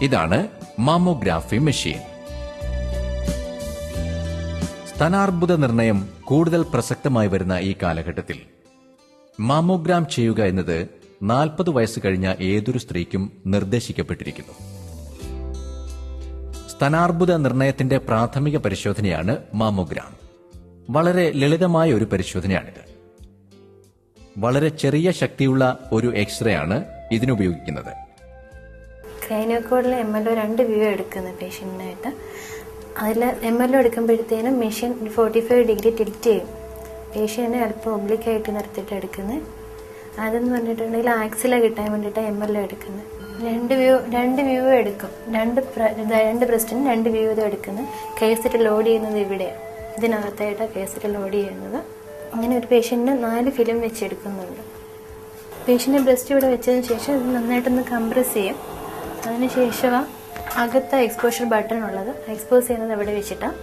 ഇതാണ് mammography machine. സ്തനാർബുദ നിർണയം കൂടുതൽ പ്രസക്തമായി വരുന്ന ഈ കാലഘട്ടത്തിൽ മാമോഗ്രാം ചെയ്യുക എന്നത് 40 വയസ്സ് കഴിഞ്ഞ ഏതൊരു സ്ത്രീക്കും നിർദ്ദേശിക്കപ്പെട്ടിരിക്കുന്നു. സ്തനാർബുദ നിർണയത്തിന്റെ പ്രാഥമിക പരിശോധനയാണ് മാമോഗ്രാം. വളരെ ലളിതമായ ഒരു പരിശോധനയാണിത്. വളരെ ചെറിയ ശക്തിയുള്ള ഒരു എക്സ്റേ ആണ് ഇതിനുപയോഗിക്കുന്നത്. ഗൈനക്കോഡിൽ MLO 2 വ്യൂ എടുക്കുന്ന പേഷ്യന്റിനായിട്ട്. അതിൽ MLO എടുക്കുമ്പോഴത്തേനും മെഷീൻ 45 ഡിഗ്രി ടിൽറ്റ് ചെയ്യും. പേഷ്യന്റിനെ അല്പം ഒബ്ലിക്കായിട്ട് നിർത്തിയിട്ട് എടുക്കുന്നത്. അതെന്ന് പറഞ്ഞിട്ടുണ്ടെങ്കിൽ ആക്സില കിട്ടാൻ വേണ്ടിയിട്ട് MLO എടുക്കുന്നത്. 2 വ്യൂ എടുക്കും. രണ്ട് ബ്രസ്റ്റിന് 2 വ്യൂ ഇത് എടുക്കുന്നത്. കേസറ്റ് ലോഡ് ചെയ്യുന്നത് ഇവിടെയാണ്. ഇതിനകത്തായിട്ടാണ് കേസറ്റ് ലോഡ് ചെയ്യുന്നത്. അങ്ങനെ ഒരു പേഷ്യന്റിന് 4 ഫിലിം വെച്ചെടുക്കുന്നുണ്ട്. പേഷ്യന്റ് ബ്രസ്റ്റ് ഇവിടെ വെച്ചതിന് ശേഷം ഇത് നന്നായിട്ടൊന്ന് കംപ്രസ് ചെയ്യും. അതിനുശേഷം അകത്ത എക്സ്പോഷർ ബട്ടൺ ഉള്ളത് എക്സ്പോസ് ചെയ്യുന്നത് ഇവിടെ വെച്ചിട്ടാണ്.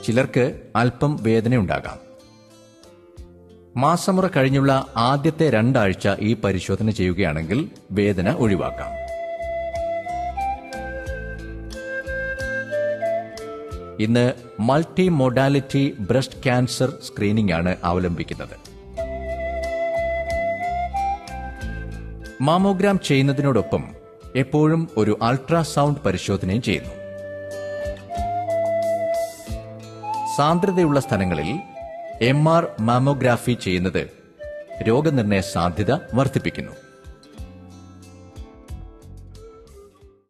ചിലർക്ക് അല്പം വേദനയുണ്ടാകാം. മാസമുറ കഴിഞ്ഞുള്ള ആദ്യത്തെ 2 ആഴ്ച ഈ പരിശോധന ചെയ്യുകയാണെങ്കിൽ വേദന ഒഴിവാക്കാം. ഇന്ന് multi modality breast cancer screening ആണ് അവലംബിക്കുന്നത്. മാമോഗ്രാം ചെയ്യുന്നതിനോടൊപ്പം എപ്പോഴും ഒരു അൾട്രാസൗണ്ട് പരിശോധനയും ചെയ്യുന്നു. സാന്ദ്രതയുള്ള സ്ഥലങ്ങളിൽ MR മാമോഗ്രാഫി ചെയ്യുന്നത് രോഗനിർണയ സാധ്യത വർദ്ധിപ്പിക്കുന്നു.